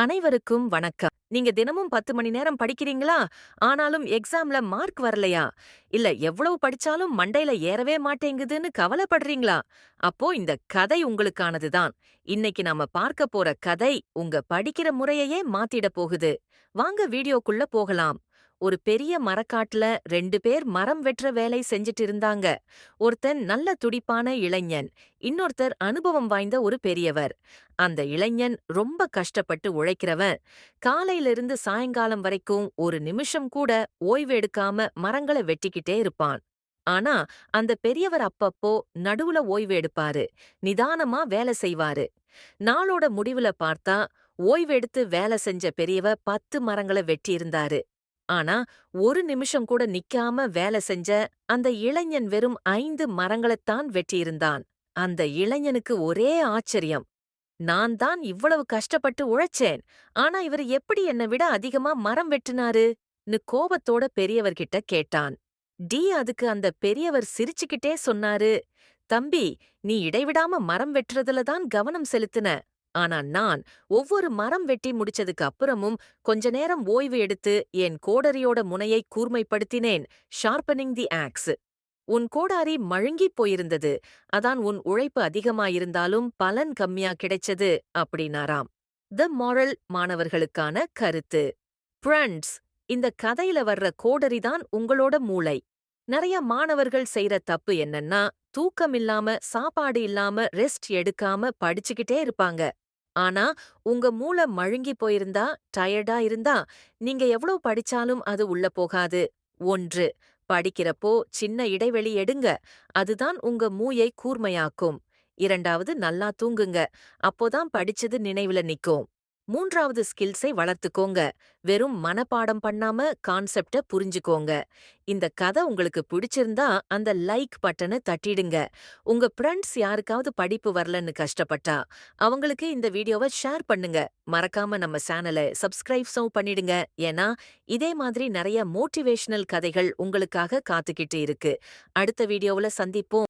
அனைவருக்கும் வணக்கம். நீங்க தினமும் 10 மணி நேரம் படிக்கிறீங்களா? ஆனாலும் எக்ஸாம்ல மார்க் வரலையா? இல்ல எவ்வளவு படிச்சாலும் மண்டையில ஏறவே மாட்டேங்குதுன்னு கவலைப்படுறீங்களா? அப்போ இந்த கதை உங்களுக்கானது தான். இன்னைக்கு நாம பார்க்க போற கதை உங்க படிக்கிற முறையையே மாத்திட போகுது. வாங்க வீடியோக்குள்ள போகலாம். ஒரு பெரிய மரக்காட்டுல 2 பேர் மரம் வெட்டுற வேலை செஞ்சுட்டு இருந்தாங்க. ஒருத்தன் நல்ல துடிப்பான இளைஞன், இன்னொருத்தர் அனுபவம் வாய்ந்த ஒரு பெரியவர். அந்த இளைஞன் ரொம்ப கஷ்டப்பட்டு உழைக்கிறவன். காலையிலிருந்து சாயங்காலம் வரைக்கும் ஒரு நிமிஷம் கூட ஓய்வு எடுக்காம மரங்கள வெட்டிக்கிட்டே இருப்பான். ஆனா அந்த பெரியவர் அப்பப்போ நடுவுல ஓய்வு எடுப்பாரு. நிதானமா வேலை செய்வாரு. நாளோட முடிவுல பார்த்தா ஓய்வெடுத்து வேலை செஞ்ச பெரியவர் 10 மரங்கள வெட்டியிருந்தாரு. ஆனா ஒரு நிமிஷம் கூட நிக்காம வேலை செஞ்ச அந்த இளைஞன் வெறும் 5 மரங்களத்தான் வெட்டியிருந்தான். அந்த இளைஞனுக்கு ஒரே ஆச்சரியம். நான் தான் இவ்வளவு கஷ்டப்பட்டு உழைச்சேன். ஆனா இவரு எப்படி என்னை விட அதிகமா மரம் வெட்டுனாரு?ன்னு கோபத்தோட பெரியவர்கிட்ட கேட்டான். அதுக்கு அந்த பெரியவர் சிரிச்சுக்கிட்டே சொன்னாரு, தம்பி, நீ இடைவிடாம மரம் வெட்டுறதுல தான் கவனம் செலுத்தின. ஆனா நான் ஒவ்வொரு மரம் வெட்டி முடிச்சதுக்கு அப்புறமும் கொஞ்ச நேரம் ஓய்வு எடுத்து என் கோடரியோட முனையை கூர்மைப்படுத்தினேன். ஷார்பனிங் தி ஆக்ஸ். உன் கோடாரி மழுங்கிப் போயிருந்தது. அதான் உன் உழைப்பு அதிகமாயிருந்தாலும் பலன் கம்மியா கிடைச்சது அப்படின்னாராம். த மாரல் மாணவர்களுக்கான கருத்து. ஃப்ரெண்ட்ஸ், இந்த கதையில வர்ற கோடரி தான் உங்களோட மூளை. நிறைய மாணவர்கள் செய்யற தப்பு என்னன்னா, தூக்கம் இல்லாம, சாப்பாடு இல்லாம, ரெஸ்ட் எடுக்காம படிச்சுக்கிட்டே இருப்பாங்க. ஆனா உங்க மூளை மழுங்கி போயிருந்தா, டயர்டா இருந்தா, நீங்க எவ்வளவு படிச்சாலும் அது உள்ள போகாது. 1. படிக்கிறப்போ சின்ன இடைவெளி எடுங்க. அதுதான் உங்க மூயை கூர்மையாக்கும். 2வது, நல்லா தூங்குங்க. அப்போதான் படிச்சது நினைவுல நிக்கும். 3வது, ஸ்கில்ஸை வளர்த்துக்கோங்க. வெறும் மனப்பாடம் பண்ணாம கான்செப்ட புரிஞ்சுக்கோங்க. இந்த கதை உங்களுக்கு பிடிச்சிருந்தா அந்த லைக் பட்டனை தட்டிடுங்க. உங்க ஃப்ரெண்ட்ஸ் யாருக்காவது படிப்பு வரலன்னு கஷ்டப்பட்டா அவங்களுக்கு இந்த வீடியோவை ஷேர் பண்ணுங்க. மறக்காம நம்ம சேனலை சப்ஸ்கிரைப்ஸும் பண்ணிடுங்க. ஏன்னா இதே மாதிரி நிறைய மோட்டிவேஷனல் கதைகள் உங்களுக்காக காத்துக்கிட்டு இருக்கு. அடுத்த வீடியோவுல சந்திப்போம்.